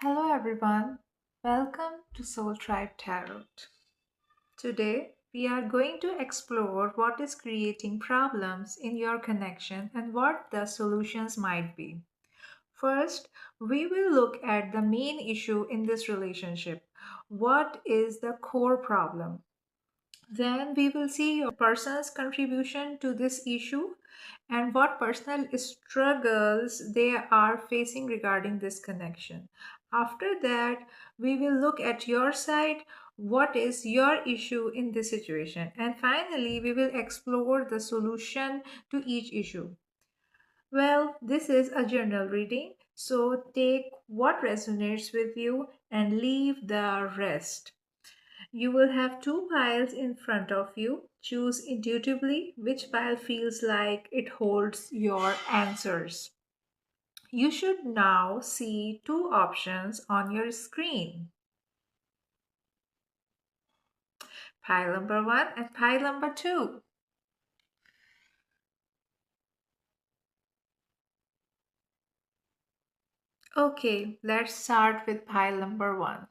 Hello everyone, welcome to Soul Tribe Tarot. Today we are going to explore what is creating problems in your connection and what the solutions might be. First, we will look at the main issue in this relationship. What is the core problem? Then we will see a person's contribution to this issue and what personal struggles they are facing regarding this connection. After that, we will look at your side, what is your issue in this situation, and finally, we will explore the solution to each issue. Well, this is a general reading, so take what resonates with you and leave the rest. You will have two piles in front of you. Choose intuitively which pile feels like it holds your answers. You should now see two options on your screen, pile number one and pile number two. Okay, let's start with pile number one.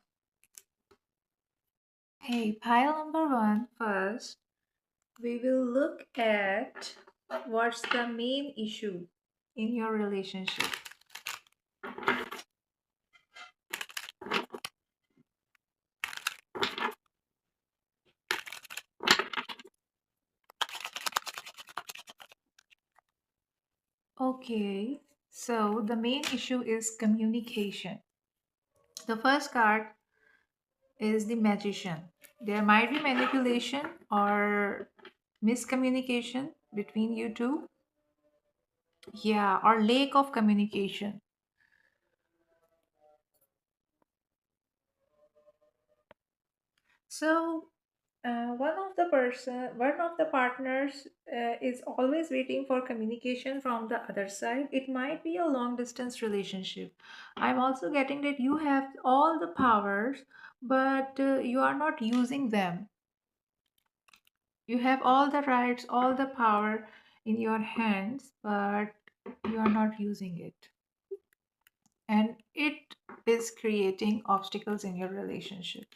Hey, pile number one first. We will look at what's the main issue in your relationship. Okay, so the main issue is communication. The first card is the magician. There might be manipulation or miscommunication between you two. Yeah, or lack of communication. So one of the partners is always waiting for communication from the other side. It might be a long distance relationship. I'm also getting that you have all the powers, but you are not using them. You have all the rights, all the power in your hands, but you are not using it. And it is creating obstacles in your relationship.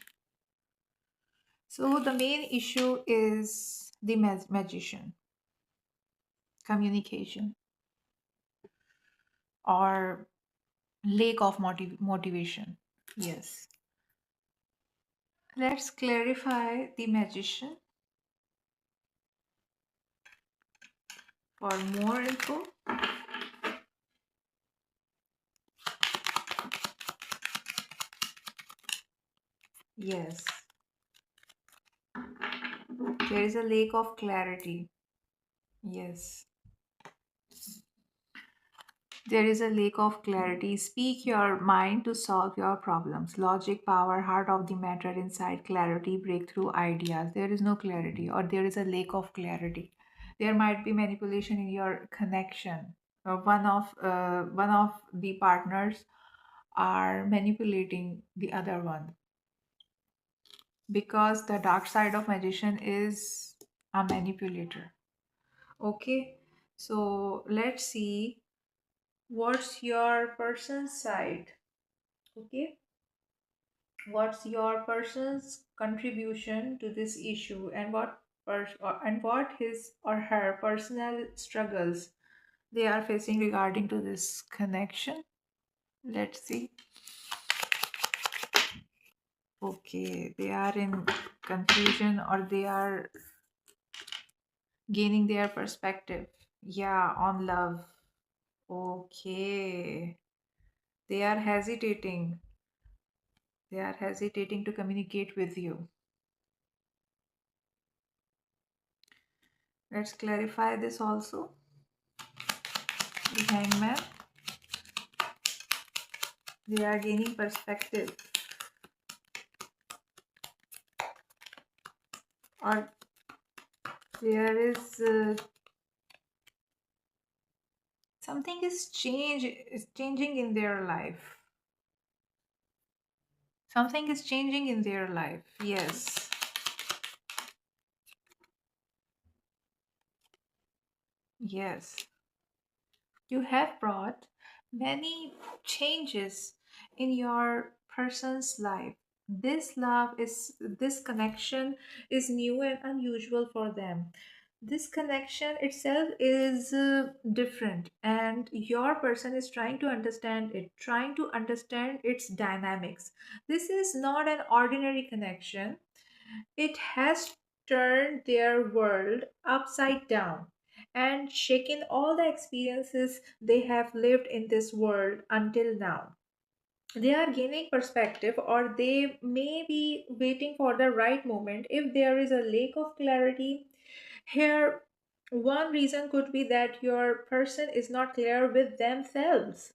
So the main issue is the magician, communication, or lack of motivation. Yes. Let's clarify the magician for more info. Yes. There is a lack of clarity. Yes. There is a lack of clarity. Speak your mind to solve your problems. Logic, power, heart of the matter, inside clarity, breakthrough ideas. There is no clarity, or there is a lack of clarity. There might be manipulation in your connection. One of the partners are manipulating the other one, because the dark side of magician is a manipulator. Okay, so let's see what's your person's side. Okay, what's your person's contribution to this issue, and what his or her personal struggles they are facing regarding to this connection. Let's see. Okay, they are in confusion, or they are gaining their perspective. Yeah, on love. Okay, they are hesitating. They are hesitating to communicate with you. Let's clarify this also. The hangman. They are gaining perspective, or there is something is changing in their life. Something is changing in their life. Yes. Yes. You have brought many changes in your person's life. This connection is new and unusual for them. This connection itself is different, and your person is trying to understand it, trying to understand its dynamics. This is not an ordinary connection. It has turned their world upside down and shaken all the experiences they have lived in this world until now. They are gaining perspective, or they may be waiting for the right moment. If there is a lack of clarity here, one reason could be that your person is not clear with themselves.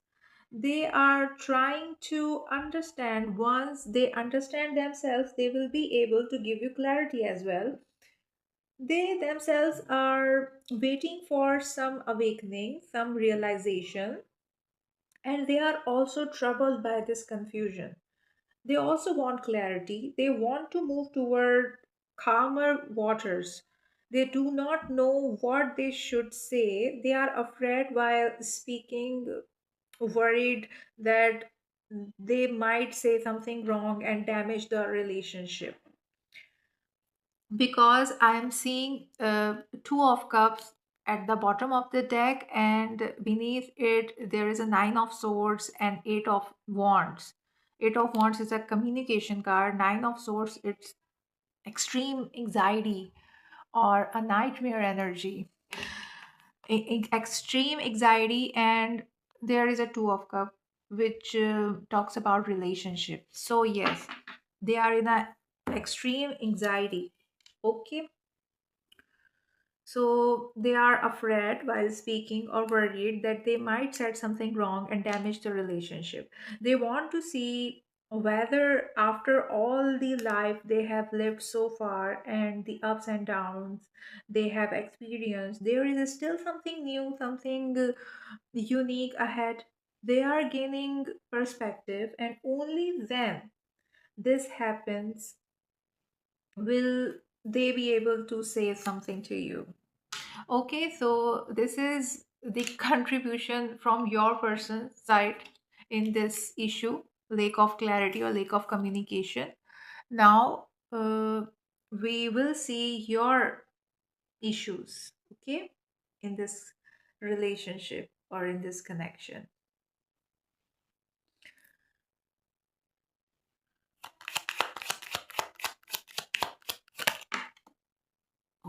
They are trying to understand. Once they understand themselves, they will be able to give you clarity as well. They themselves are waiting for some awakening, some realization, and they are also troubled by this confusion. They also want clarity. They want to move toward calmer waters. They do not know what they should say. They are afraid while speaking, worried that they might say something wrong and damage the relationship. Because I am seeing two of cups at the bottom of the deck, and beneath it there is a nine of swords and eight of wands. Eight of wands is a communication card. Nine of swords, it's extreme anxiety or a nightmare energy. Extreme anxiety. And there is a two of cup which talks about relationship. So yes, they are in a extreme anxiety. Okay. So they are afraid while speaking or worried that they might said something wrong and damage the relationship. They want to see whether after all the life they have lived so far and the ups and downs they have experienced, there is still something new, something unique ahead. They are gaining perspective, and only then this happens will they be able to say something to you. Okay, so this is the contribution from your person's side in this issue, lack of clarity or lack of communication. Now, we will see your issues, okay, in this relationship or in this connection.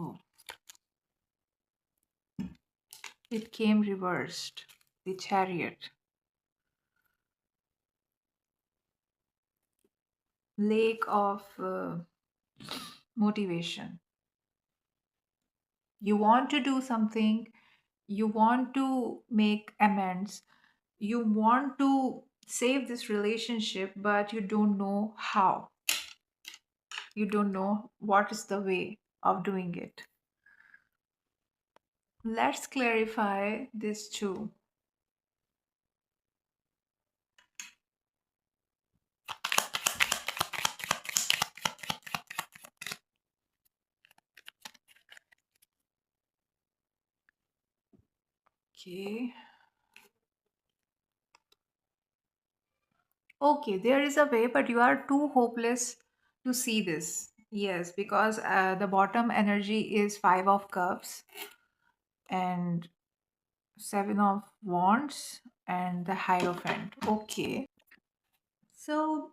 Oh, it came reversed. The chariot, lack of motivation. You want to do something, you want to make amends, you want to save this relationship, but you don't know how. You don't know what is the way of doing it. Let's clarify this too. Okay. Okay, there is a way, but you are too hopeless to see this. Yes, because the bottom energy is Five of Cups and Seven of Wands and the Hierophant. Okay. So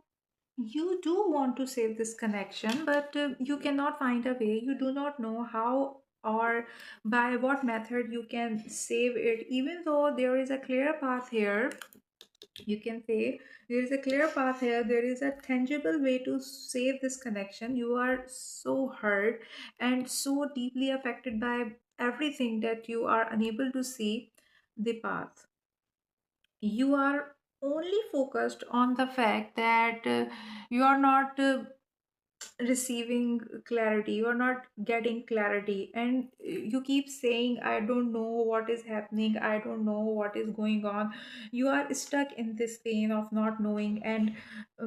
you do want to save this connection, but you cannot find a way. You do not know how or by what method you can save it, even though there is a clear path here. You can say there is a clear path here, there is a tangible way to save this connection. You are so hurt and so deeply affected by everything that you are unable to see the path. You are only focused on the fact that you are not receiving clarity, you are not getting clarity, and you keep saying, I don't know what is happening, I don't know what is going on. You are stuck in this pain of not knowing, and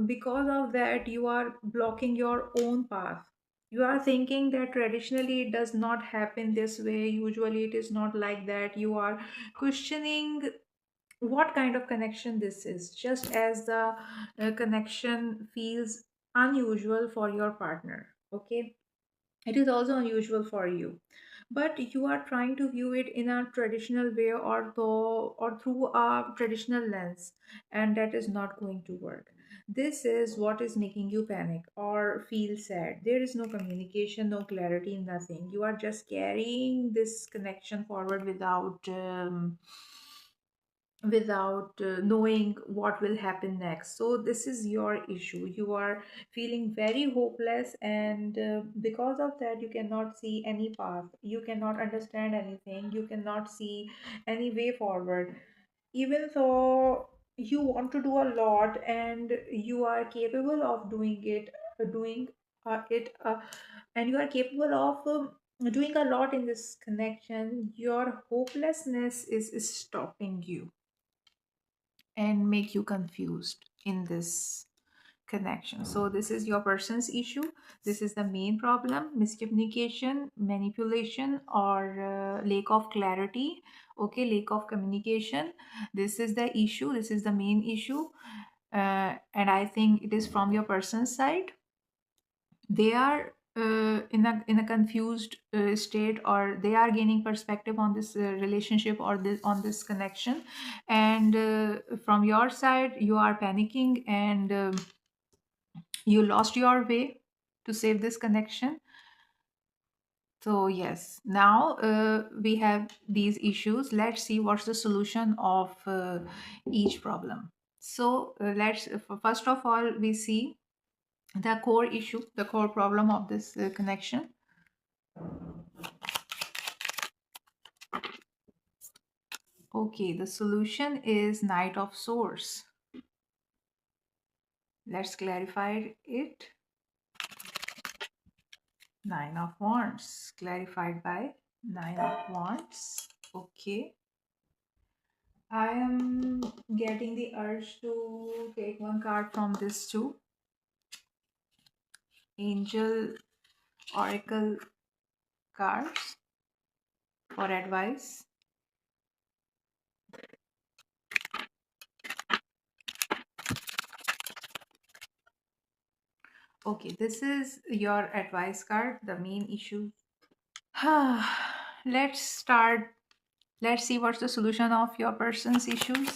because of that you are blocking your own path. You are thinking that traditionally it does not happen this way, usually it is not like that. You are questioning what kind of connection this is. Just as the connection feels unusual for your partner, okay, it is also unusual for you, but you are trying to view it in a traditional way, or through a traditional lens, and that is not going to work. This is what is making you panic or feel sad. There is no communication, no clarity, nothing. You are just carrying this connection forward without knowing what will happen next. So this is your issue. You are feeling very hopeless, and because of that you cannot see any path, you cannot understand anything, you cannot see any way forward, even though you want to do a lot and you are capable of doing it and you are capable of doing a lot in this connection. Your hopelessness is stopping you and make you confused in this connection. So this is your person's issue. This is the main problem: miscommunication, manipulation, or lack of clarity. Okay, lack of communication. This is the issue. This is the main issue. And I think it is from your person's side. They are in a confused state, or they are gaining perspective on this relationship, or this on this connection, and from your side you are panicking, and you lost your way to save this connection. So yes, now we have these issues. Let's see what's the solution of each problem. So let's first of all we see the core issue, the core problem of this connection. Okay, the solution is Knight of Swords. Let's clarify it. Nine of Wands, clarified by Nine of Wands. Okay. I am getting the urge to take one card from this too. Angel Oracle cards for advice. Okay, this is your advice card, the main issue. Let's start. Let's see what's the solution of your person's issues.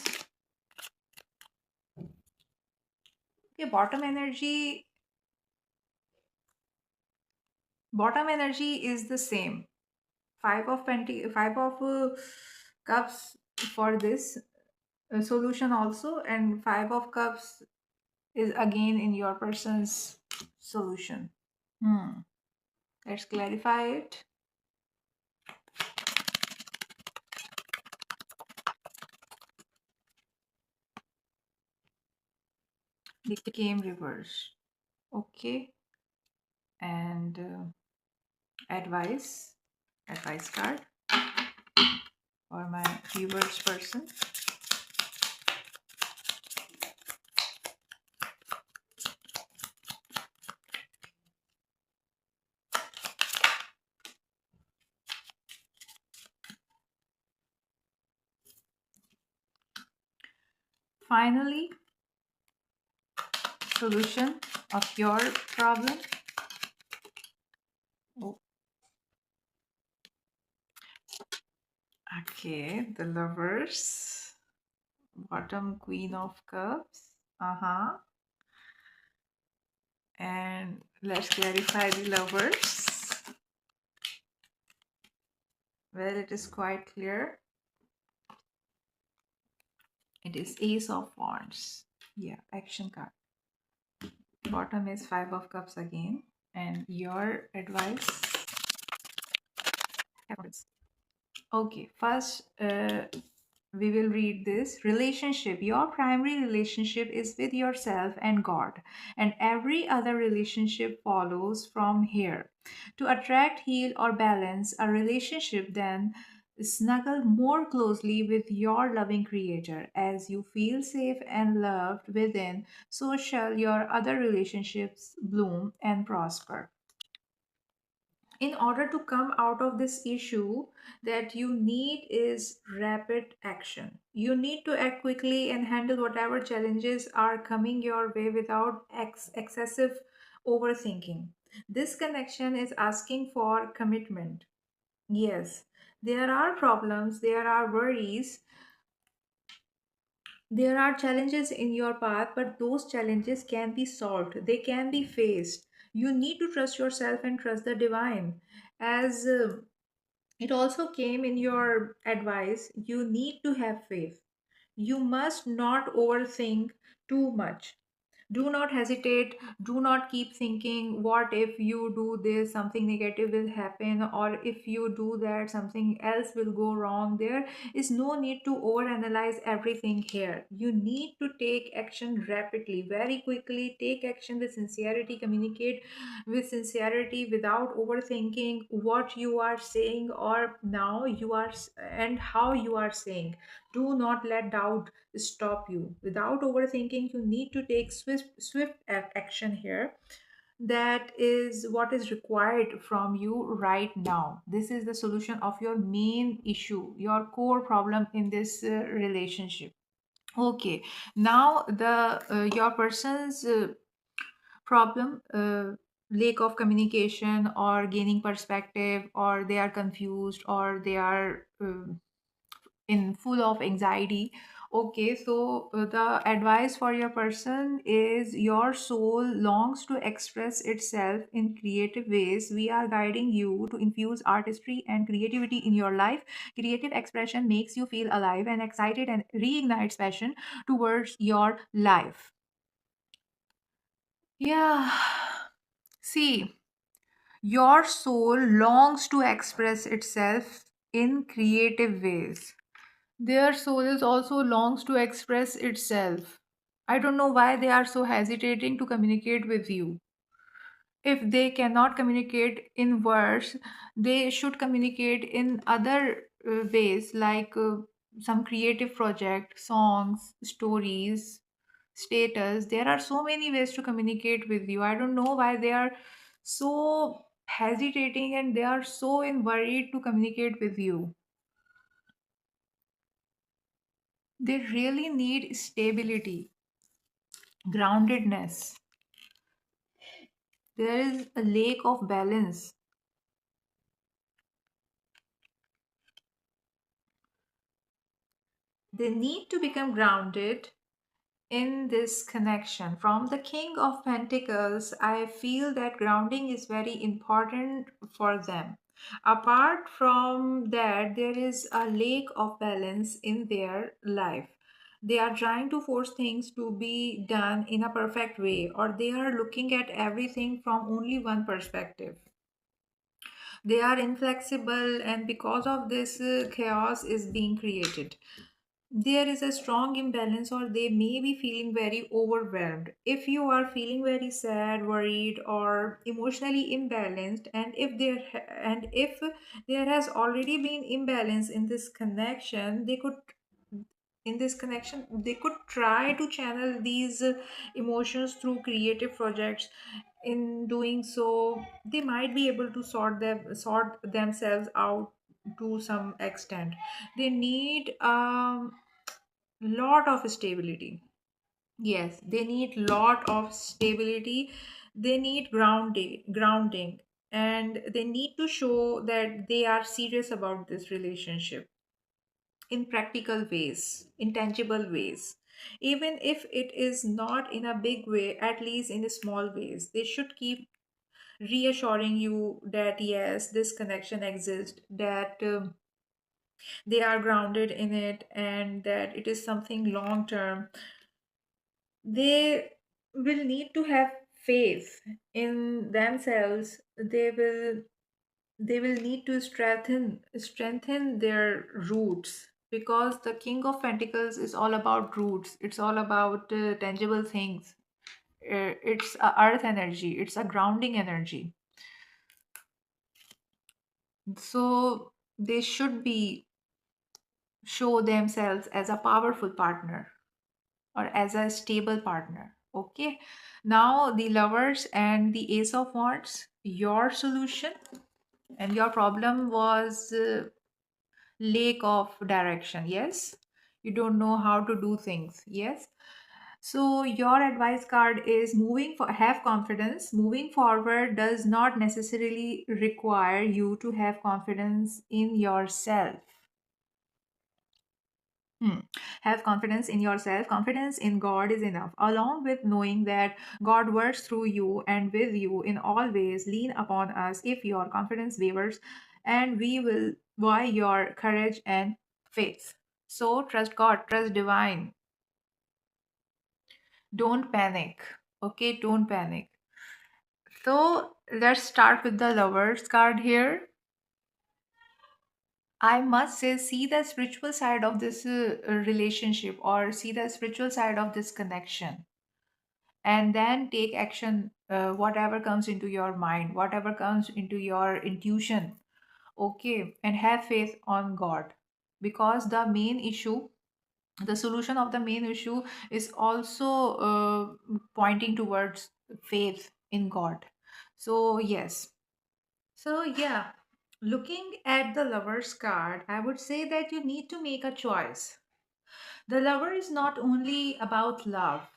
Okay, bottom energy is the same. Five of cups for this solution also, and five of cups is again in your person's solution. Let's clarify it. It became reversed. Okay, and advice card for my viewers person. Finally, solution of your problem. Oh, okay, the Lovers, bottom, Queen of Cups. Uh-huh. And let's clarify the Lovers. Well, it is quite clear. It is Ace of Wands. Yeah, action card. Bottom is Five of Cups again. And your advice? Okay, first we will read this. Relationship. Your primary relationship is with yourself and God, and every other relationship follows from here. To attract, heal, or balance a relationship, then snuggle more closely with your loving Creator. As you feel safe and loved within, so shall your other relationships bloom and prosper. In order to come out of this issue, that you need is rapid action. You need to act quickly and handle whatever challenges are coming your way without excessive overthinking. This connection is asking for commitment. Yes, there are problems, there are worries, there are challenges in your path, but those challenges can be solved, they can be faced. You need to trust yourself and trust the divine. As it also came in your advice, you need to have faith. You must not overthink too much. Do not hesitate. Do not keep thinking, what if you do this, something negative will happen, or if you do that, something else will go wrong. There is no need to overanalyze everything here. You need to take action rapidly, very quickly. Take action with sincerity, communicate with sincerity without overthinking what you are saying or now you are and how you are saying. Do not let doubt stop you. Without overthinking, you need to take swift action here. That is what is required from you right now. This is the solution of your main issue, your core problem in this relationship. Okay, now the your person's problem, lack of communication or gaining perspective, or they are confused, or they are in full of anxiety. Okay, so the advice for your person is your soul longs to express itself in creative ways. We are guiding you to infuse artistry and creativity in your life. Creative expression makes you feel alive and excited and reignites passion towards your life. Yeah. See, your soul longs to express itself in creative ways. Their soul is also longs to express itself. I don't know why they are so hesitating to communicate with you. If they cannot communicate in words, they should communicate in other ways, like some creative project, songs, stories, status. There are so many ways to communicate with you. I don't know why they are so hesitating and they are so in worried to communicate with you. They really need stability, groundedness. There is a lack of balance. They need to become grounded in this connection. From the King of Pentacles, I feel that grounding is very important for them. Apart from that, there is a lack of balance in their life. They are trying to force things to be done in a perfect way, or they are looking at everything from only one perspective. They are inflexible, and because of this, chaos is being created. There is a strong imbalance, or they may be feeling very overwhelmed. If you are feeling very sad, worried, or emotionally imbalanced, and if there has already been imbalance in this connection, they could try to channel these emotions through creative projects. In doing so, they might be able to sort themselves out to some extent. They need lot of stability. Yes, they need lot of stability. They need grounding, and they need to show that they are serious about this relationship in practical ways, in tangible ways. Even if it is not in a big way, at least in small ways, they should keep reassuring you that yes, this connection exists, that they are grounded in it, and that it is something long term. They will need to have faith in themselves. They will need to strengthen their roots, because the King of Pentacles is all about roots. It's all about tangible things. It's a earth energy, it's a grounding energy. So they should be show themselves as a powerful partner, or as a stable partner. Okay, now the Lovers and the Ace of Wands, your solution. and your problem was lack of direction. Yes, you don't know how to do things. Yes, so your advice card is have confidence. Moving forward does not necessarily require you to have confidence in yourself. Hmm. Have confidence in yourself. Confidence in God is enough. Along with knowing that God works through you and with you in all ways, lean upon us if your confidence wavers, and we will buy your courage and faith. So trust God, trust divine. Don't panic. Okay, don't panic. So let's start with the lovers card here. I must say, see the spiritual side of this relationship, or see the spiritual side of this connection, and then take action. Whatever comes into your mind, whatever comes into your intuition, okay, and have faith on God, because the main issue, the solution of the main issue, is also pointing towards faith in God. So yes. So, yeah, looking at the lover's card, I would say that you need to make a choice. The lover is not only about love,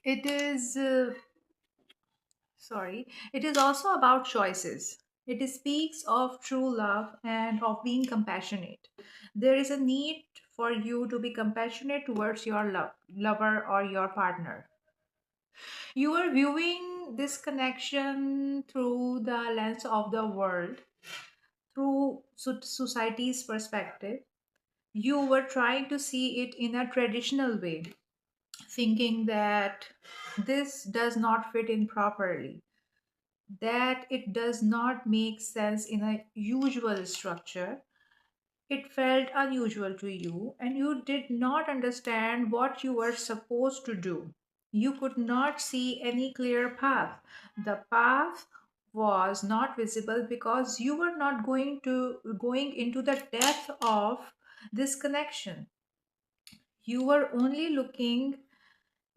it is, it is also about choices. It speaks of true love and of being compassionate. There is a need for you to be compassionate towards your lover or your partner. You are viewing this connection through the lens of the world, through society's perspective. You were trying to see it in a traditional way, thinking that this does not fit in properly, that it does not make sense in a usual structure. It felt unusual to you, and you did not understand what you were supposed to do. You could not see any clear path. The path was not visible because you were not going into the depth of this connection. You were only looking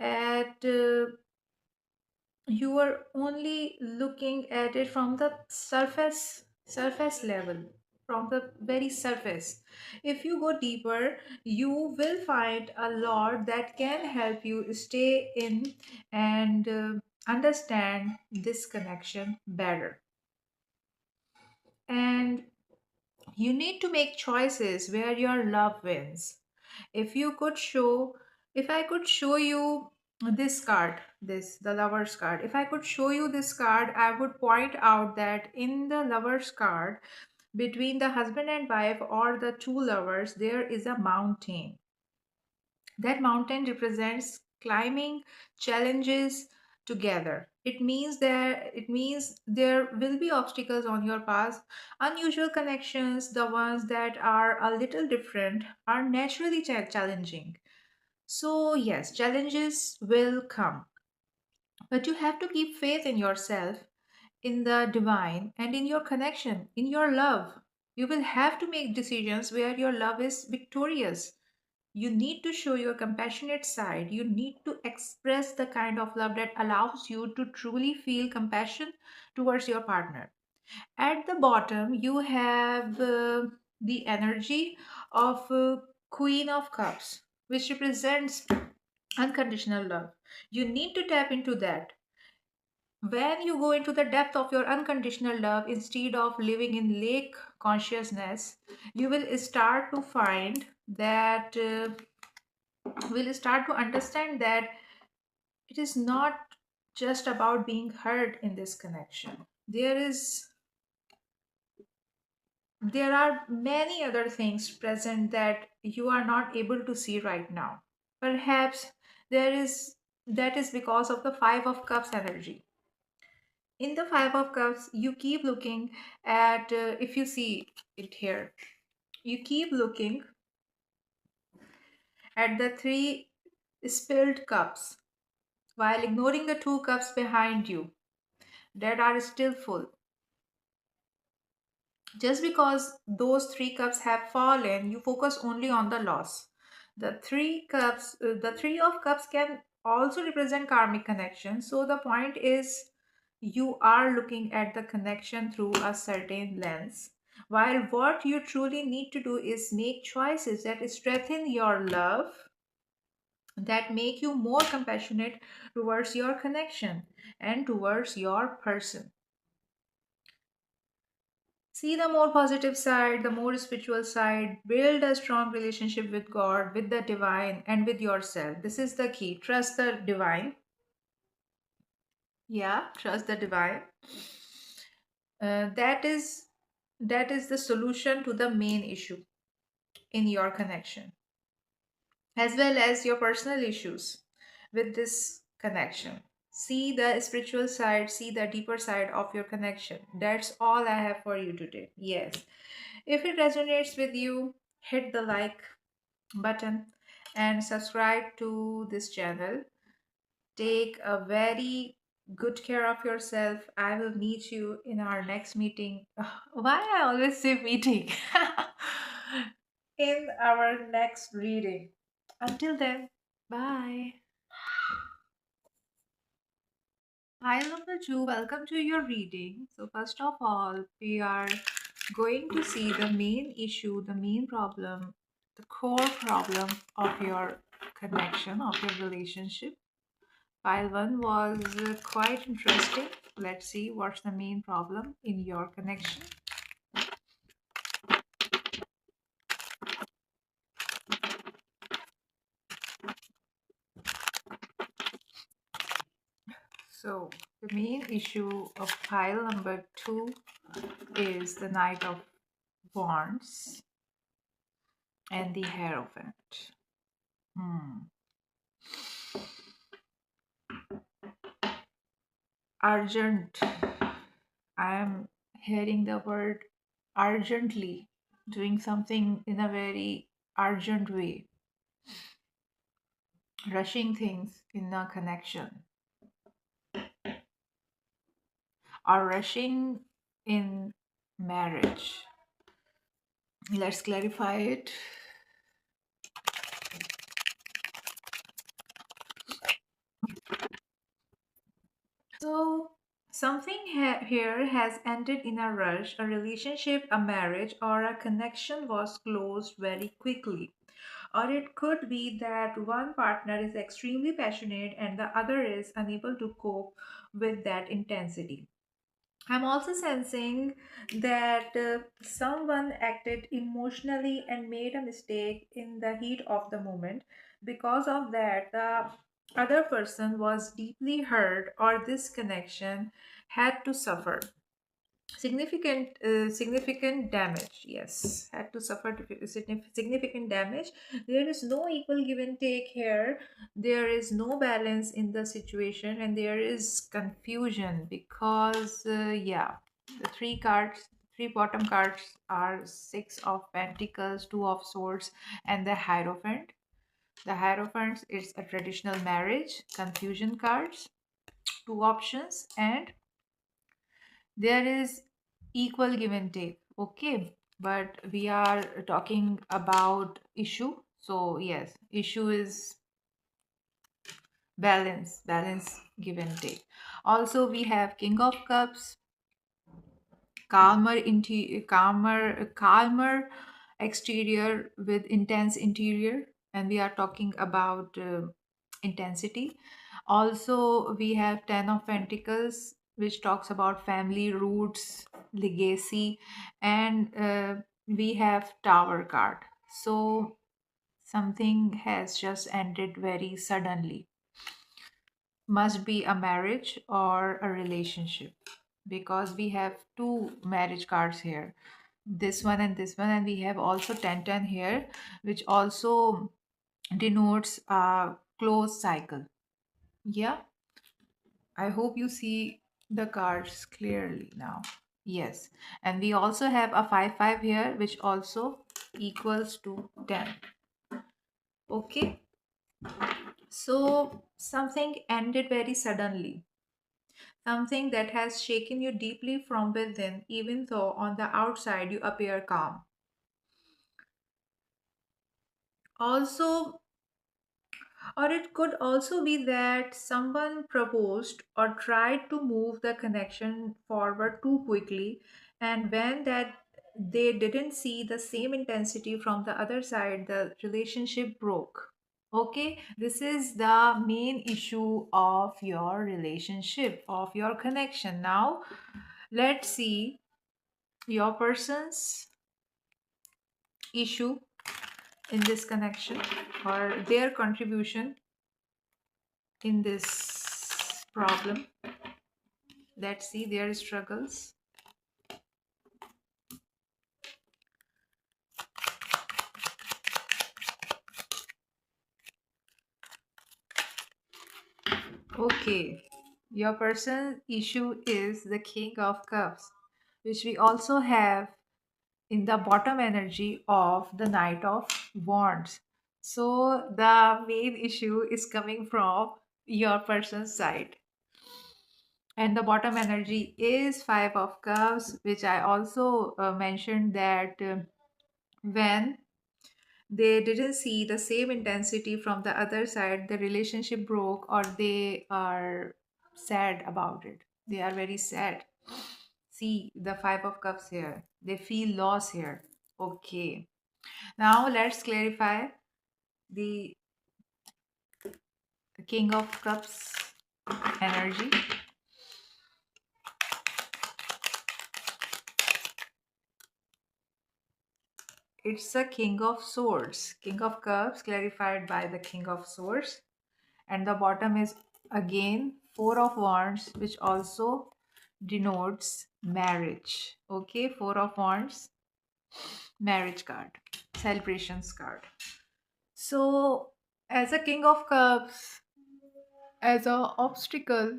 at it from the surface level, from the very surface. If you go deeper, you will find a lot that can help you stay in and understand this connection better. And you need to make choices where your love wins. If you could show, if I could show you this card, this, the lover's card, if I could show you this card, I would point out that in the lover's card, between the husband and wife or the two lovers, there is a mountain. That mountain represents climbing challenges together. It means there will be obstacles on your path. Unusual connections, the ones that are a little different, are naturally challenging. So, yes, challenges will come, but you have to keep faith in yourself, in the divine, and in your connection, in your love. You will have to make decisions where your love is victorious. You need to show your compassionate side. You need to express the kind of love that allows you to truly feel compassion towards your partner. At the bottom, you have the energy of Queen of Cups, which represents unconditional love. You need to tap into that. When you go into the depth of your unconditional love, instead of living in lake consciousness, you will start to find that, will start to understand that it is not just about being heard in this connection. There are many other things present that you are not able to see right now. Perhaps there is that is because of the 5 of Cups energy. In the 5 of Cups, you keep looking at, if you see it here, you keep looking at the 3 spilled cups while ignoring the 2 cups behind you that are still full. Just because those 3 cups have fallen, you focus only on the loss. The 3 of Cups can also represent karmic connection. So the point is, you are looking at the connection through a certain lens. While what you truly need to do is make choices that strengthen your love, that make you more compassionate towards your connection and towards your person. See the more positive side, the more spiritual side. Build a strong relationship with God, with the divine, and with yourself. This is the key. Trust the divine. Yeah, trust the divine. That is the solution to the main issue in your connection, as well as your personal issues with this connection. See the spiritual side, see the deeper side of your connection. That's all I have for you today. Yes. If it resonates with you, hit the like button and subscribe to this channel. Take a very good care of yourself. I will meet you in our next meeting. Why I always say meeting? In our next reading. Until then, bye. Hi, number two. Welcome to your reading. So, first of all, we are going to see the main issue, the main problem, the core problem of your connection, of your relationship. File one was quite interesting. Let's see what's the main problem in your connection. So, the main issue of pile number two is the Knight of Wands and the Hierophant. Hmm. Urgent. I am hearing the word urgently, doing something in a very urgent way, rushing things in a connection, or rushing in marriage. Let's clarify it. So, something here has ended in a rush. A relationship, a marriage, or a connection was closed very quickly. Or it could be that one partner is extremely passionate and the other is unable to cope with that intensity. I'm also sensing that someone acted emotionally and made a mistake in the heat of the moment. Because of that, the other person was deeply hurt, or this connection had to suffer significant damage. Yes, had to suffer significant damage. There is no equal give and take here. There is no balance in the situation, and there is confusion because yeah, the three bottom cards are Six of Pentacles, Two of Swords, and the Hierophant. The Hierophant is a traditional marriage confusion cards, two options, and there is equal give and take. Okay, but we are talking about issue. So yes, issue is balance, give and take. Also we have King of Cups, calmer exterior with intense interior, and we are talking about intensity. Also we have Ten of Pentacles, which talks about family roots, legacy, and we have Tower card. So something has just ended very suddenly. Must be a marriage or a relationship, because we have two marriage cards here, this one, and we have also 10 10 here, which also denotes a closed cycle. Yeah, I hope you see the cards clearly now. Yes, and we also have a 5 5 here, which also equals to 10. Okay, so something ended very suddenly, something that has shaken you deeply from within, even though on the outside you appear calm. Also, Or it could also be that someone proposed or tried to move the connection forward too quickly, and when that they didn't see the same intensity from the other side, the relationship broke. Okay, this is the main issue of your relationship, of your connection. Now, let's see your person's issue in this connection or their contribution in this problem. Let's see their struggles. Okay, your person issue is the King of Cups, which we also have in the bottom energy of the Knight of Wands. So the main issue is coming from your person's side. And the bottom energy is Five of Cups, which I also mentioned that when they didn't see the same intensity from the other side, the relationship broke, or they are sad about it. They are very sad. See the Five of Cups here. They feel loss here. Okay. Now let's clarify the King of Cups energy. It's the King of Swords. King of Cups clarified by the King of Swords. And the bottom is again Four of Wands, which also denotes marriage. Okay, Four of Wands, marriage card, celebrations card. So, as a King of Cups, as a obstacle,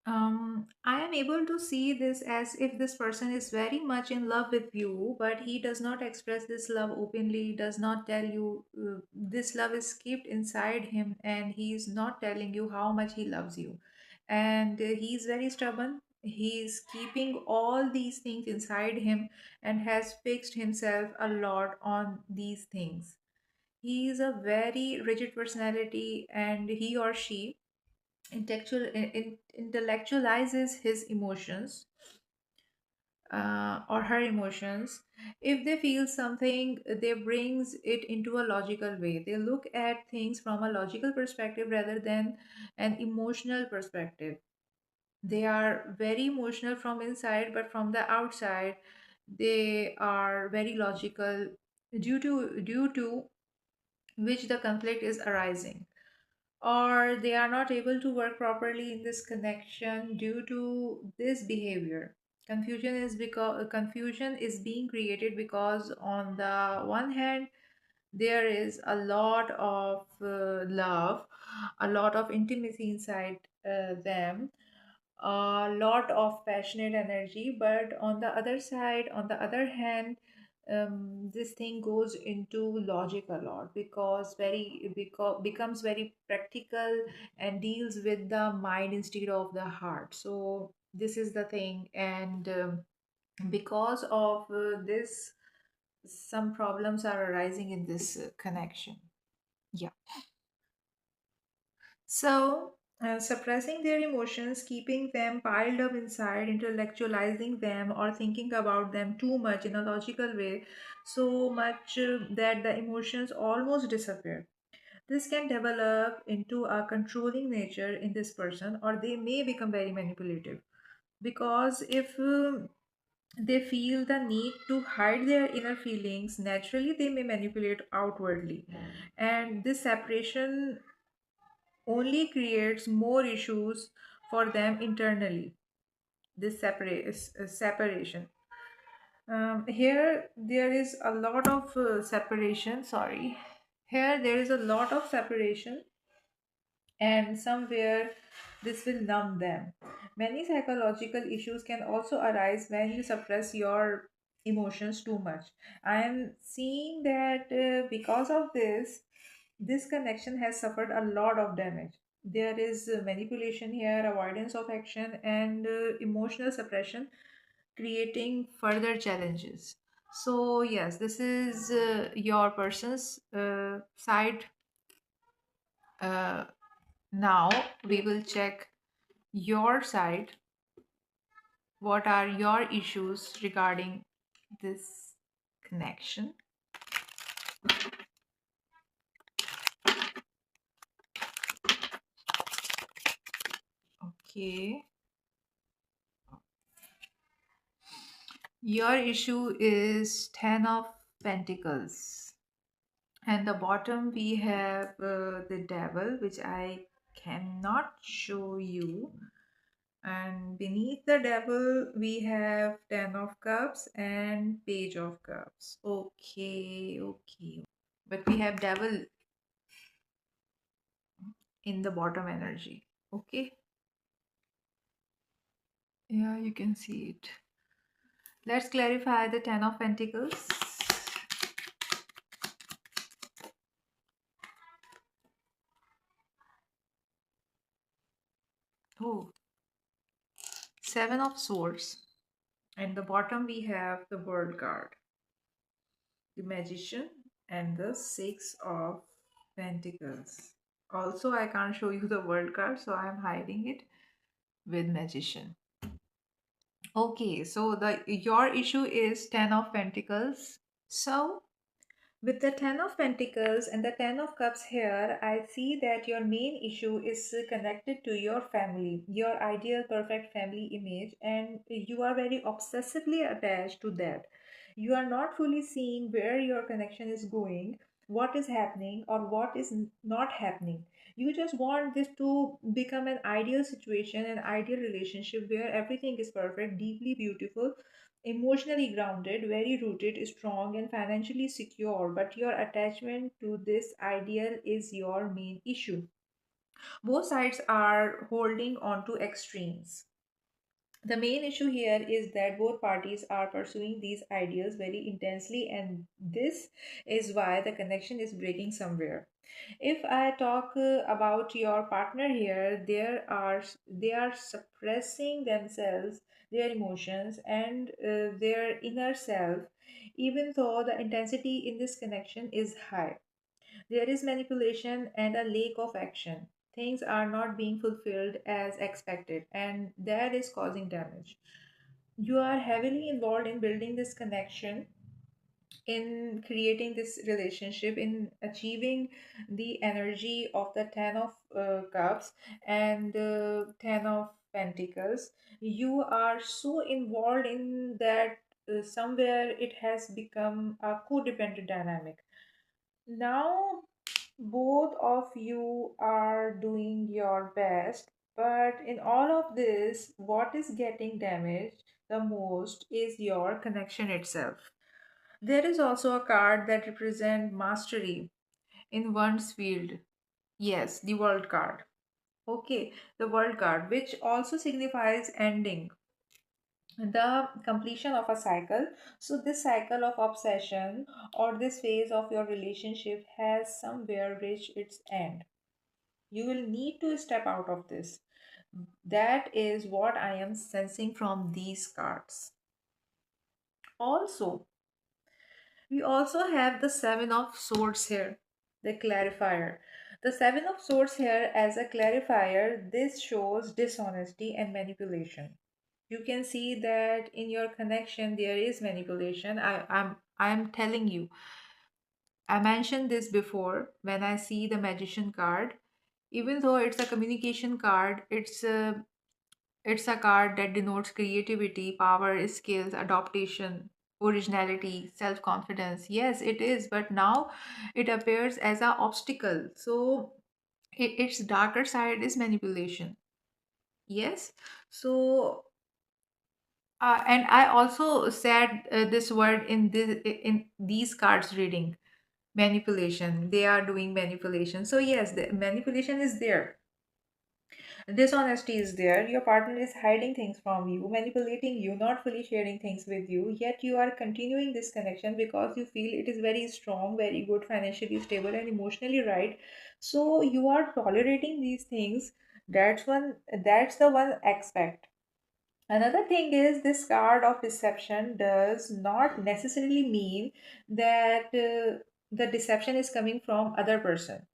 I am able to see this as if this person is very much in love with you, but he does not express this love openly, does not tell you. This love is kept inside him, and he is not telling you how much he loves you. And he's very stubborn. He's keeping all these things inside him and has fixed himself a lot on these things. He is a very rigid personality, and he or she intellectualizes his emotions or her emotions. If they feel something, they brings it into a logical way. They look at things from a logical perspective rather than an emotional perspective. They are very emotional from inside, but from the outside they are very logical, due to which the conflict is arising, or they are not able to work properly in this connection due to this behavior. Confusion is being created because on the one hand there is a lot of love, a lot of intimacy inside them, a lot of passionate energy, but on the other side, on the other hand, this thing goes into logic a lot, because becomes very practical and deals with the mind instead of the heart. So this is the thing, and because of this, some problems are arising in this connection. Yeah. So, suppressing their emotions, keeping them piled up inside, intellectualizing them, or thinking about them too much in a logical way, so much that the emotions almost disappear. This can develop into a controlling nature in this person, or they may become very manipulative. Because if they feel the need to hide their inner feelings, naturally they may manipulate outwardly. And this separation only creates more issues for them internally. This separation. Here there is a lot of separation. Sorry. Here there is a lot of separation, and somewhere this will numb them. Many psychological issues can also arise when you suppress your emotions too much. I am seeing that because of this connection has suffered a lot of damage. There is manipulation here, avoidance of action, and emotional suppression, creating further challenges. So, yes, this is your person's side Uh, Now we will check your side. What are your issues regarding this connection? Okay. Your issue is 10 of Pentacles. And the bottom we have the devil, which I cannot show you. And beneath the devil, we have 10 of Cups and Page of Cups. Okay, okay. But we have devil in the bottom energy. Okay. Yeah, you can see it. Let's clarify the 10 of Pentacles. Oh, 7 of Swords. And the bottom we have the World card, the Magician, and the 6 of Pentacles. Also, I can't show you the World card, so I'm hiding it with Magician. Okay, so the your issue is 10 of Pentacles. So with the Ten of Pentacles and the Ten of Cups here, I see that your main issue is connected to your family, your ideal perfect family image, and you are very obsessively attached to that. You are not fully seeing where your connection is going, what is happening, or what is not happening. You just want this to become an ideal situation, an ideal relationship where everything is perfect, deeply beautiful, emotionally grounded, very rooted, strong, and financially secure, but your attachment to this ideal is your main issue. Both sides are holding on to extremes. The main issue here is that both parties are pursuing these ideals very intensely, and this is why the connection is breaking somewhere. If I talk about your partner here, they are suppressing themselves, their emotions, and their inner self, even though the intensity in this connection is high. There is manipulation and a lack of action. Things are not being fulfilled as expected, and that is causing damage. You are heavily involved in building this connection, in creating this relationship, in achieving the energy of the 10 of cups and 10 of pentacles. You are so involved in that, somewhere it has become a codependent dynamic. Now both of you are doing your best, but in all of this, what is getting damaged the most is your connection itself. There is also a card that represents mastery in one's field. Yes, the world card. Okay, the world card, which also signifies ending, the completion of a cycle. So, this cycle of obsession or this phase of your relationship has somewhere reached its end. You will need to step out of this. That is what I am sensing from these cards. Also, we also have the Seven of Swords here, the clarifier. The Seven of Swords here as a clarifier, this shows dishonesty and manipulation. You can see that in your connection there is manipulation. I'm telling you. I mentioned this before when I see the magician card. Even though it's a communication card, it's a card that denotes creativity, power, skills, adaptation, originality, self confidence. Yes, it is, but now it appears as an obstacle. So its darker side is manipulation. Yes. So, and I also said this word in these cards reading, manipulation. They are doing manipulation. So yes, the manipulation is there. Dishonesty is there. Your partner is hiding things from you, manipulating you, not fully sharing things with you. Yet you are continuing this connection because you feel it is very strong, very good, financially stable, and emotionally right. So you are tolerating these things. That's one. That's the one aspect. Another thing is this card of deception does not necessarily mean that the deception is coming from other person.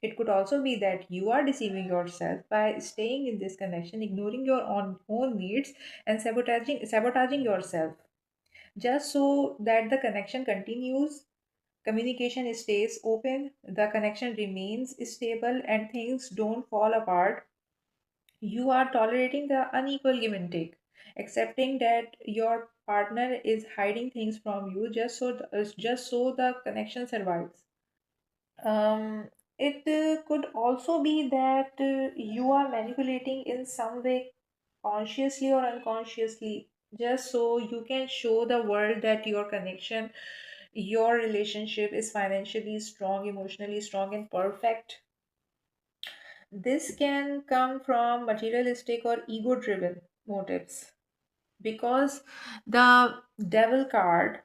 It could also be that you are deceiving yourself by staying in this connection, ignoring your own needs, and sabotaging yourself just so that the connection continues. Communication stays open, the connection remains stable, and things don't fall apart. You are tolerating the unequal give and take, accepting that your partner is hiding things from you just so the connection survives. It could also be that you are manipulating in some way, consciously or unconsciously, just so you can show the world that your connection, your relationship is financially strong, emotionally strong, and perfect. This can come from materialistic or ego driven motives because the devil card,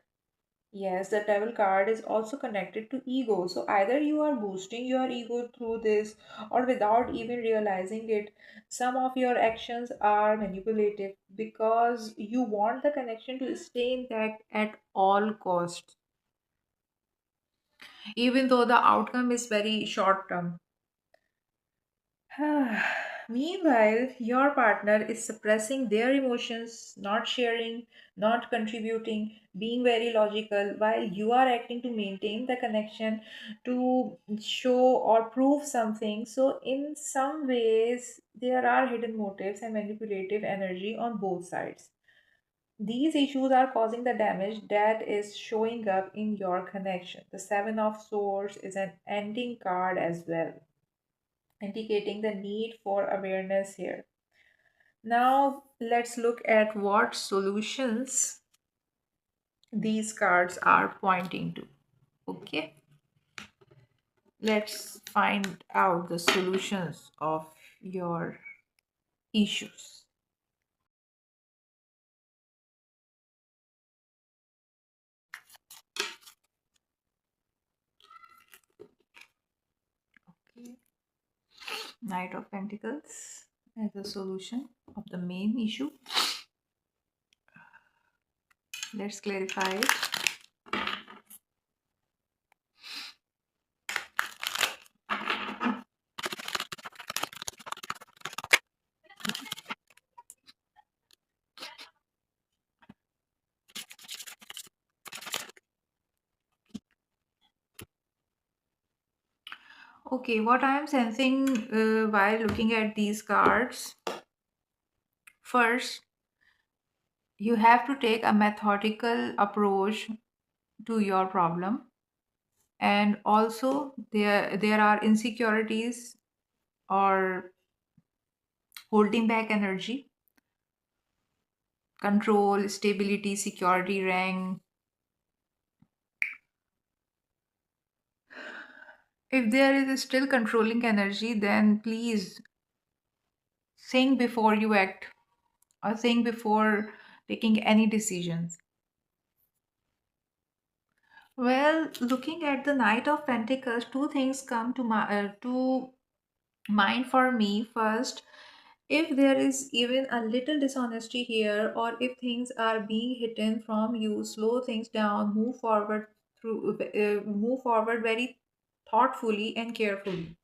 yes, the devil card is also connected to ego. So either you are boosting your ego through this, or without even realizing it, some of your actions are manipulative because you want the connection to stay intact at all costs, even though the outcome is very short term. Meanwhile, your partner is suppressing their emotions, not sharing, not contributing, being very logical, while you are acting to maintain the connection, to show or prove something. So, in some ways, there are hidden motives and manipulative energy on both sides. These issues are causing the damage that is showing up in your connection. The Seven of Swords is an ending card as well, indicating the need for awareness here. Now, let's look at what solutions these cards are pointing to. Okay, let's find out the solutions of your issues. Okay. Knight of Pentacles as a solution of the main issue. Let's clarify it. Okay, what I am sensing while looking at these cards, first, you have to take a methodical approach to your problem, and also there are insecurities or holding back energy, control, stability, security, rank. If there is still controlling energy, then please think before you act, or think before taking any decisions. Well, looking at the Knight of Pentacles, two things come to mind for me. First, if there is even a little dishonesty here, or if things are being hidden from you, slow things down, move forward very thoughtfully and carefully.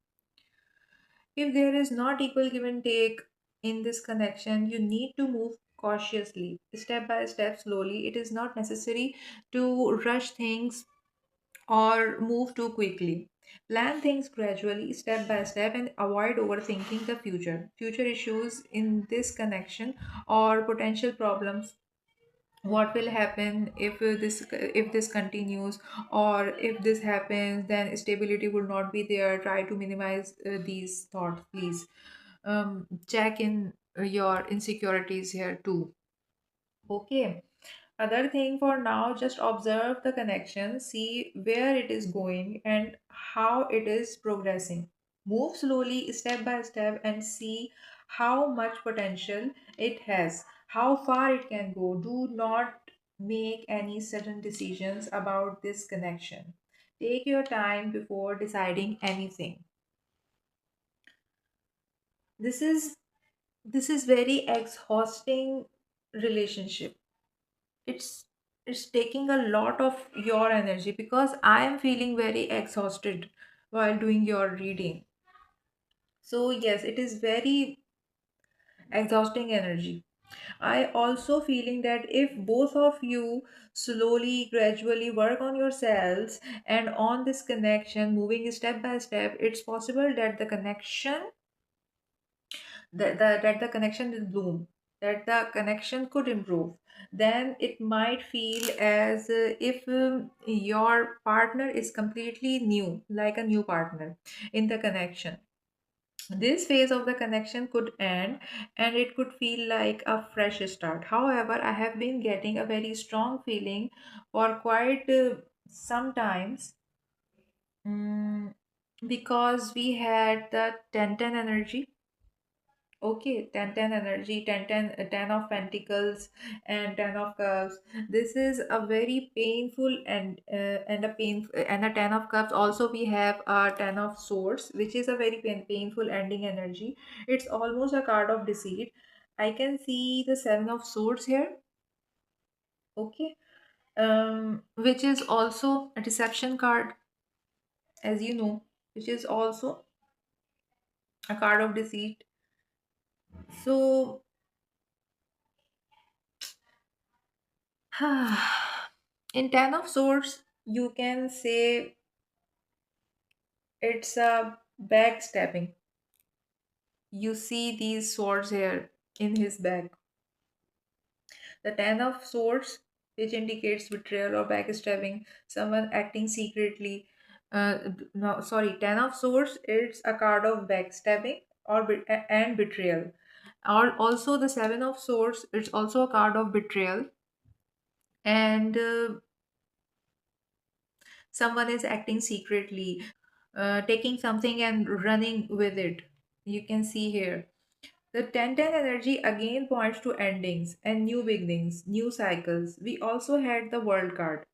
If there is not equal give and take in this connection, you need to move cautiously, step by step, slowly. It is not necessary to rush things or move too quickly. Plan things gradually, step by step, and avoid overthinking the future. Future issues in this connection or potential problems. What will happen if this continues, or if this happens, then stability will not be there. Try to minimize these thoughts, please. Check in your insecurities here too. Okay. Other thing for now, just observe the connection, see where it is going and how it is progressing. Move slowly, step by step, and see how much potential it has, how far it can go. Do not make any sudden decisions about this connection. Take your time before deciding anything. This is this is very exhausting relationship. It's it's taking a lot of your energy because I am feeling very exhausted while doing your reading. So yes, it is very exhausting energy. I also feeling that if both of you slowly, gradually work on yourselves and on this connection, moving step by step, it's possible that the connection that the connection will bloom, that the connection could improve. Then it might feel as if your partner is completely new, like a new partner in the connection. This phase of the connection could end and it could feel like a fresh start. However, I have been getting a very strong feeling for quite sometimes, mm, because we had the 10-10 energy. Okay, 10-10 energy, 10-10, 10 of pentacles and 10 of cups. This is a very painful and a pain and a 10 of cups. Also, we have a 10 of swords, which is a very painful ending energy. It's almost a card of deceit. I can see the 7 of swords here. Okay, which is also a deception card, as you know, which is also a card of deceit. So, in Ten of Swords, you can say it's a backstabbing. You see these swords here in his bag. The Ten of Swords, which indicates betrayal or backstabbing, someone acting secretly. No, sorry, Ten of Swords, it's a card of backstabbing and betrayal. Or also the Seven of Swords, it's also a card of betrayal and someone is acting secretly, taking something and running with it. You can see here. The 10-10 energy again points to endings and new beginnings, new cycles. We also had the world card,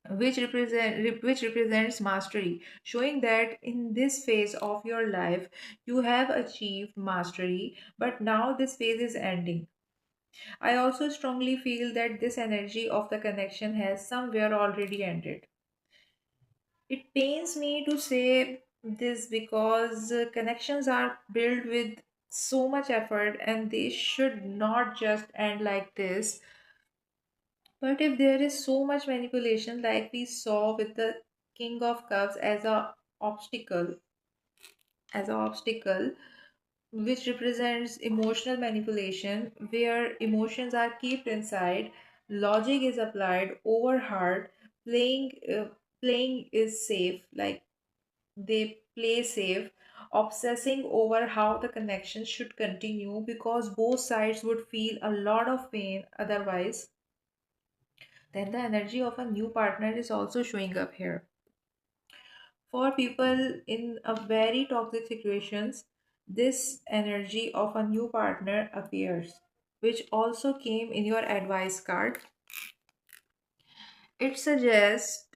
which represents mastery, showing that in this phase of your life you have achieved mastery, but now this phase is ending. I also strongly feel that this energy of the connection has somewhere already ended. It pains me to say this because connections are built with so much effort and they should not just end like this. But if there is so much manipulation, like we saw with the King of Cups as an obstacle, which represents emotional manipulation, where emotions are kept inside, logic is applied over heart, playing, playing is safe, like they play safe, obsessing over how the connection should continue because both sides would feel a lot of pain otherwise. Then the energy of a new partner is also showing up here. For people in a very toxic situations, this energy of a new partner appears, which also came in your advice card. It suggests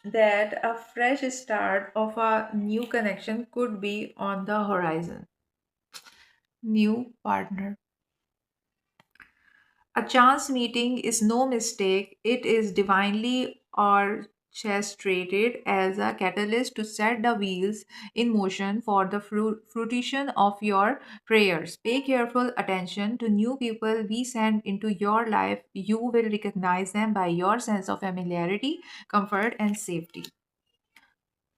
that a fresh start of a new connection could be on the horizon. New partner. A chance meeting is no mistake, it is divinely orchestrated as a catalyst to set the wheels in motion for the fruition of your prayers. Pay careful attention to new people we send into your life. You will recognize them by your sense of familiarity, comfort, and safety.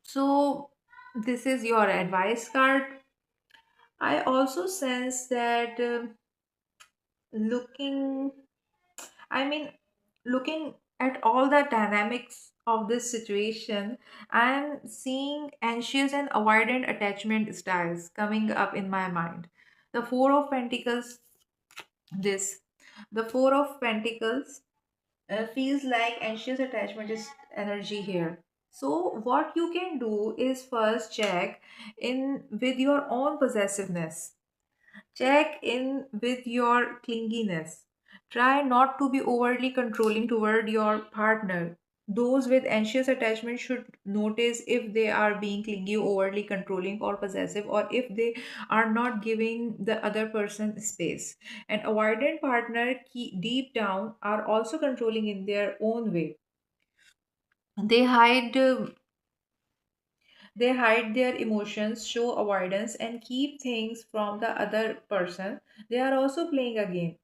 So, this is your advice card. I also sense that looking I mean, looking at all the dynamics of this situation, I'm seeing anxious and avoidant attachment styles coming up in my mind. The Four of Pentacles, this. The Four of Pentacles feels like anxious attachment is energy here. So, what you can do is first check in with your own possessiveness. Check in with your clinginess. Try not to be overly controlling toward your partner. Those with anxious attachment should notice if they are being clingy, overly controlling, or possessive, or if they are not giving the other person space. An avoidant partner, deep down, are also controlling in their own way. They hide. They hide their emotions, show avoidance, and keep things from the other person. They are also playing a game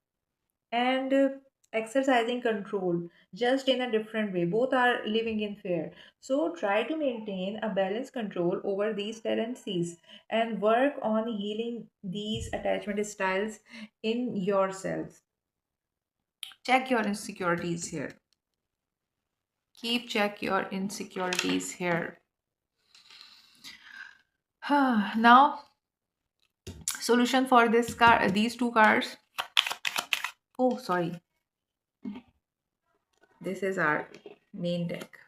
and exercising control, just in a different way. Both are living in fear. So try to maintain a balanced control over these tendencies and work on healing these attachment styles in yourself. Check your insecurities here. Keep check your insecurities here. Now, solution for this car, these two cards. Oh, sorry. This is our main deck.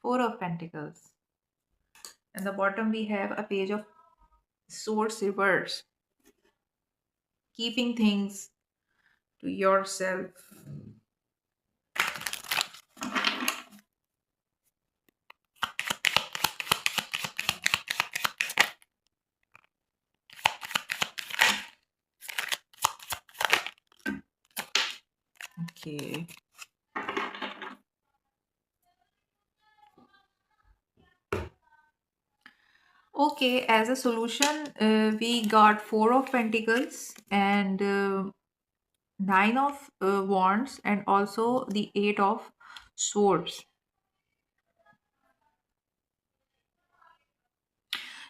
Four of Pentacles. And the bottom we have a page of Swords reverse. Keeping things to yourself. Okay. Okay, as a solution, we got Four of Pentacles and Nine of Wands and also the Eight of Swords.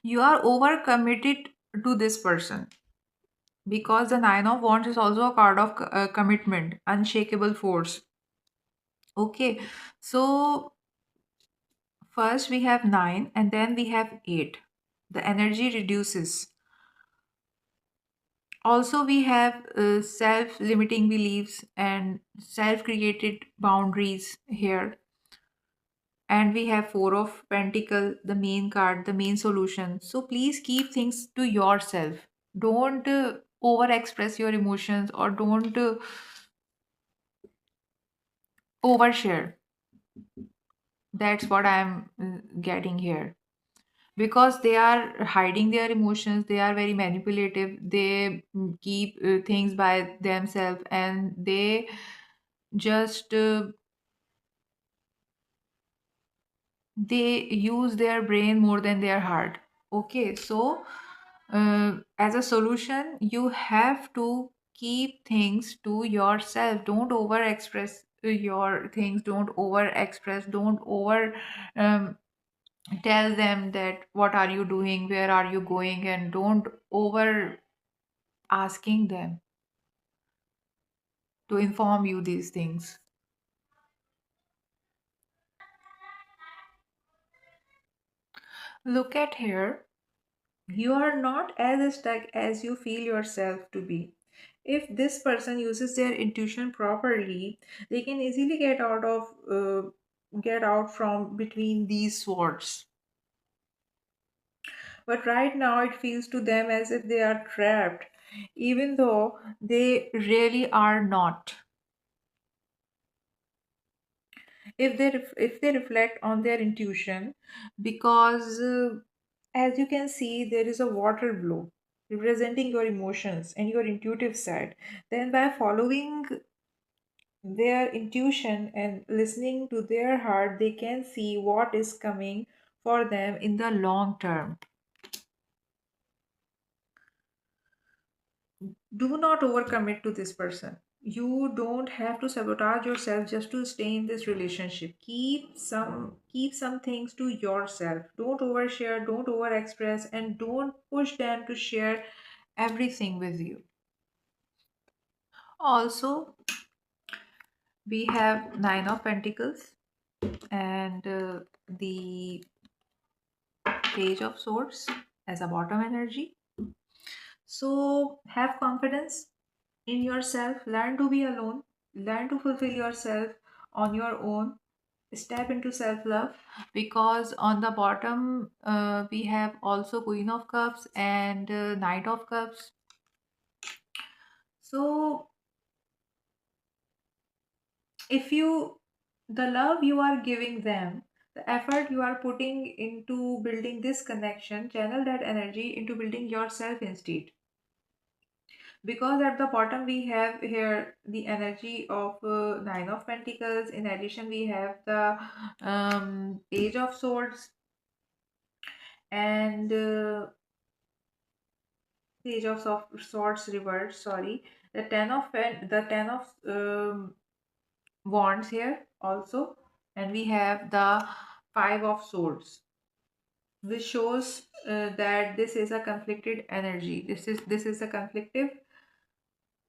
You are overcommitted to this person because the Nine of Wands is also a card of commitment, unshakable force. Okay, so first we have 9 and then we have 8. The energy reduces. Also, we have self limiting beliefs and self created boundaries here. And we have Four of Pentacle, the main card, the main solution. So please keep things to yourself. Don't over express your emotions or don't overshare. That's what I'm getting here. Because they are hiding their emotions, they are very manipulative, they keep things by themselves and they just they use their brain more than their heart. Okay, so as a solution you have to keep things to yourself. Don't over express your things, don't over express, don't over um, tell them that what are you doing, where are you going, and don't over asking them to inform you these things. Look at here. You are not as stuck as you feel yourself to be. If this person uses their intuition properly, they can easily get out from between these swords. But right now it feels to them as if they are trapped, even though they really are not. If they reflect on their intuition, because as you can see there is a water blow representing your emotions and your intuitive side, then by following their intuition and listening to their heart they can see what is coming for them in the long term. Do not overcommit to this person. You don't have to sabotage yourself just to stay in this relationship. Keep some things to yourself. Don't overshare, don't overexpress, and don't push them to share everything with you. Also, we have Nine of Pentacles and the Page of Swords as a bottom energy. So have confidence in yourself, learn to be alone, learn to fulfill yourself on your own, step into self love. Because on the bottom we have also Queen of Cups and Knight of Cups. So if you, the love you are giving them, The effort you are putting into building this connection, channel that energy into building yourself instead. Because at the bottom we have here the energy of Nine of Pentacles. In addition, we have the Page of Swords and Page of Swords reversed. Sorry, the ten of wands here also, and we have the Five of Swords, which shows that this is a conflicted energy. This is a conflictive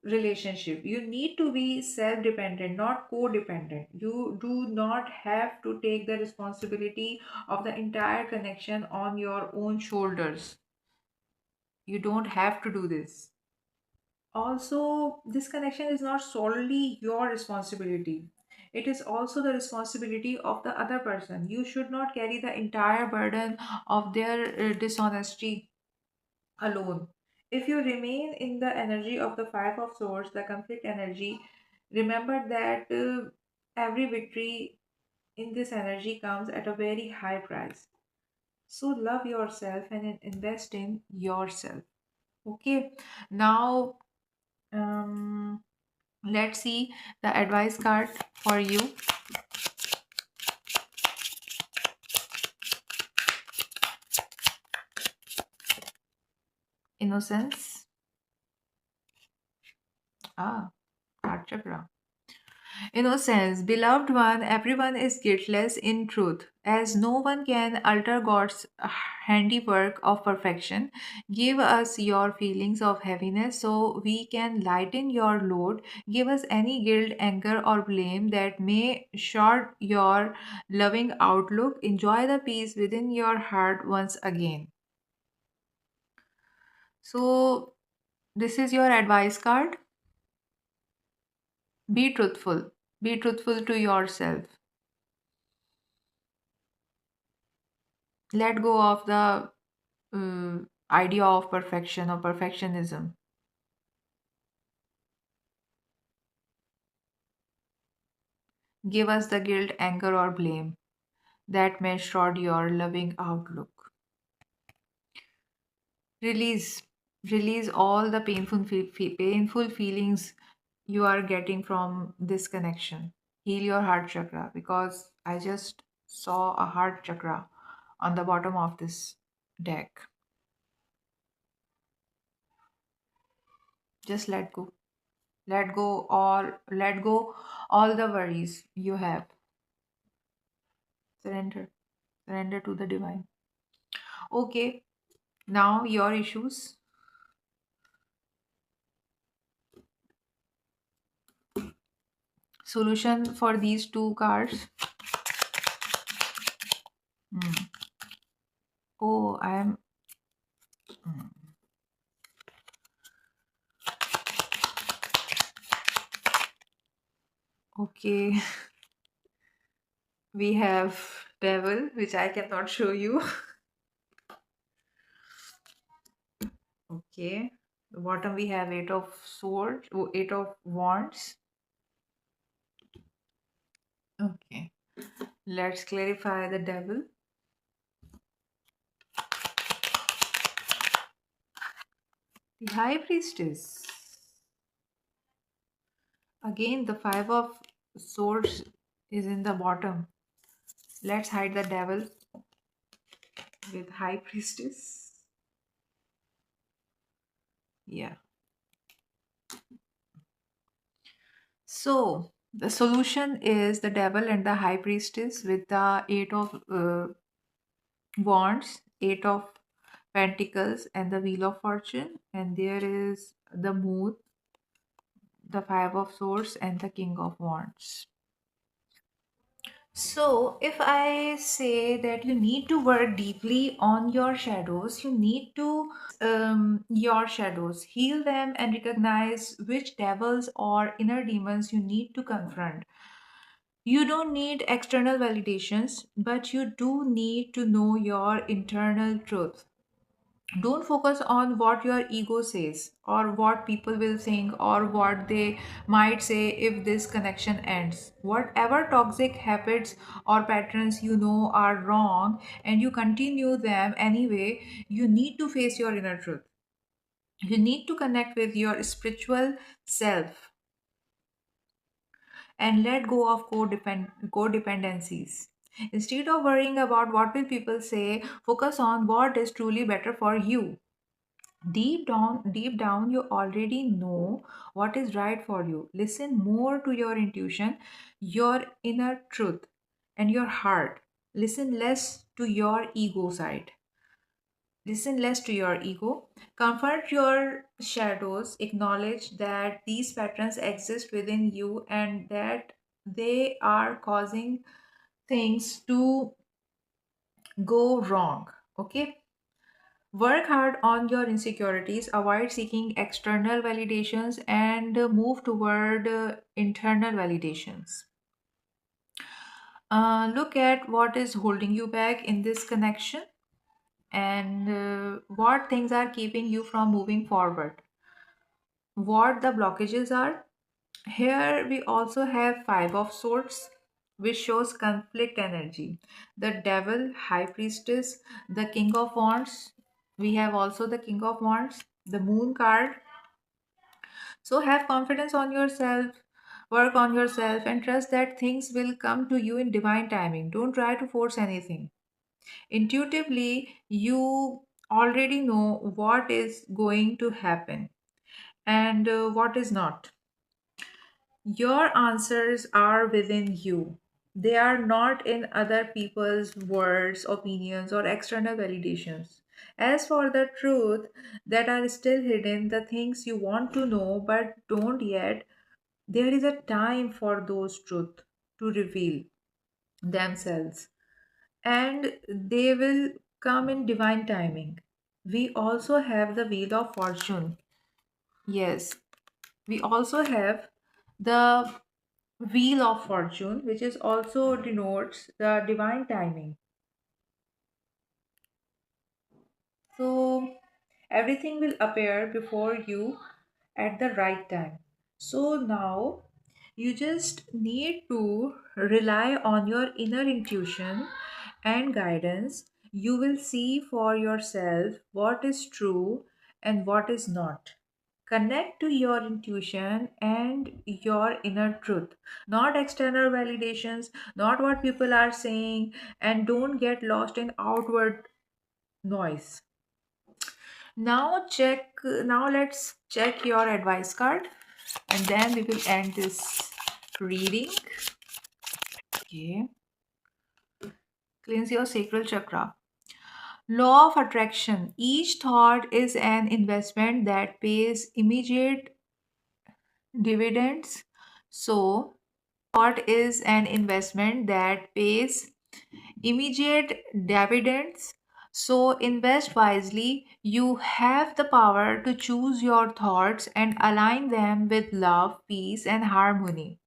relationship. You need to be self dependent, not codependent. You do not have to take the responsibility of the entire connection on your own shoulders. You don't have to do this. Also, this connection is not solely your responsibility. It is also the responsibility of the other person. You should not carry the entire burden of their dishonesty alone. If you remain in the energy of the Five of Swords, the conflict energy, remember that every victory in this energy comes at a very high price. So love yourself and invest in yourself. Okay, now um, let's see the advice card for you. Innocence. Ah, heart chakra. Innocence, beloved one, everyone is guiltless in truth, as no one can alter God's handiwork of perfection. Give us your feelings of heaviness so we can lighten your load. Give us any guilt, anger, or blame that may short your loving outlook. Enjoy the peace within your heart once again. So, this is your advice card. Be truthful. Be truthful to yourself. Let go of the idea of perfection or perfectionism. Give us the guilt, anger, or blame that may shroud your loving outlook. Release, release all the painful feelings you are getting from this connection. Heal your heart chakra because I just saw a heart chakra on the bottom of this deck. Just let go. Let go all the worries you have. Surrender. Surrender to the divine. Okay, now your issues. Solution for these two cards. Hmm. Oh, I am. Hmm. Okay, we have devil, which I cannot show you. Okay, the bottom we have eight of swords, eight of wands. Okay, let's clarify the devil. The high priestess. Again, the five of swords is in the bottom. Let's hide the devil with high priestess. Yeah. So the solution is the devil and the high priestess with the eight of wands, eight of pentacles, and the wheel of fortune. And there is the moon, the five of swords, and the king of wands. So, if I say that you need to work deeply on your shadows, you need to your shadows, heal them, and recognize which devils or inner demons you need to confront. You don't need external validations, but you do need to know your internal truth. Don't focus on what your ego says or what people will think or what they might say if this connection ends. Whatever toxic habits or patterns you know are wrong and you continue them anyway, you need to face your inner truth. You need to connect with your spiritual self and let go of codependencies. Instead of worrying about what will people say, focus on what is truly better for you. Deep down, you already know what is right for you. Listen more to your intuition, your inner truth, and your heart. Listen less to your ego side. Listen less to your ego. Confront your shadows. Acknowledge that these patterns exist within you and that they are causing things to go wrong. Okay? Work hard on your insecurities, avoid seeking external validations, and move toward internal validations. Look at what is holding you back in this connection and what things are keeping you from moving forward, what the blockages are. Here we also have Five of Swords, which shows conflict energy. The Devil, High Priestess, the King of Wands. We have also the King of Wands, the Moon card. So have confidence on yourself, work on yourself, and trust that things will come to you in divine timing. Don't try to force anything. Intuitively, you already know what is going to happen and what is not. Your answers are within you. They are not in other people's words, opinions, or external validations. As for the truth that are still hidden, the things you want to know but don't yet, there is a time for those truths to reveal themselves and they will come in divine timing. We also have the Wheel of Fortune. Yes, we also have the Wheel of Fortune, which is also denotes the divine timing. So everything will appear before you at the right time. So now you just need to rely on your inner intuition and guidance. You will see for yourself what is true and what is not. Connect to your intuition and your inner truth, not external validations, not what people are saying, and don't get lost in outward noise. Now let's check your advice card and then we will end this reading. Okay. Cleanse your sacral chakra. Law of attraction. Each thought is an investment that pays immediate dividends. So, thought is an investment that pays immediate dividends. So, invest wisely. You have the power to choose your thoughts and align them with love, peace, and harmony.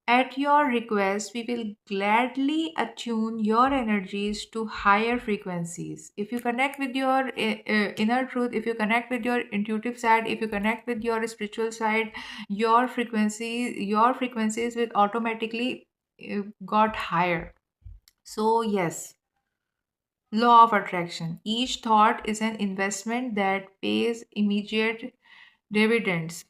At your request, we will gladly attune your energies to higher frequencies. If you connect with your inner truth, if you connect with your intuitive side, if you connect with your spiritual side, your frequencies will automatically got higher. So yes, law of attraction. Each thought is an investment that pays immediate dividends.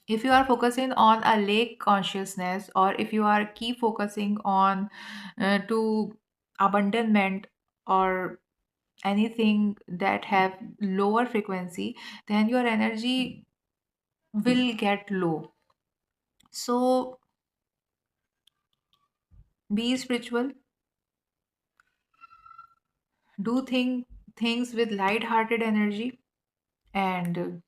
If you are focusing on a lake consciousness or if you are keep focusing on to abandonment or anything that have lower frequency, then your energy will get low. So be spiritual, do things with light-hearted energy, and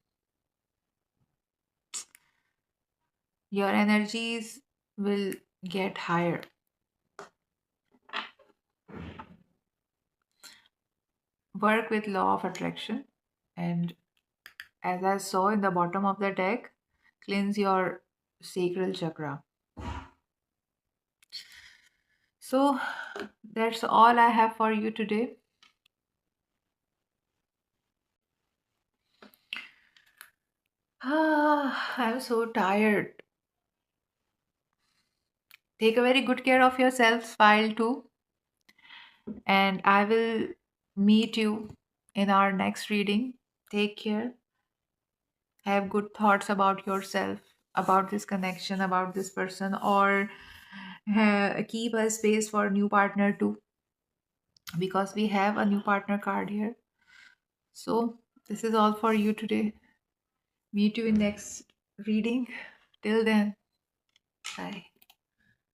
your energies will get higher. Work with law of attraction, and as I saw in the bottom of the deck, cleanse your sacral chakra. So that's all I have for you today. I'm so tired. Take a very good care of yourself, File 2, and I will meet you in our next reading. Take care. Have good thoughts about yourself, about this connection, about this person, or keep a space for a new partner too, because we have a new partner card here. So, this is all for you today. Meet you in next reading. Till then, bye.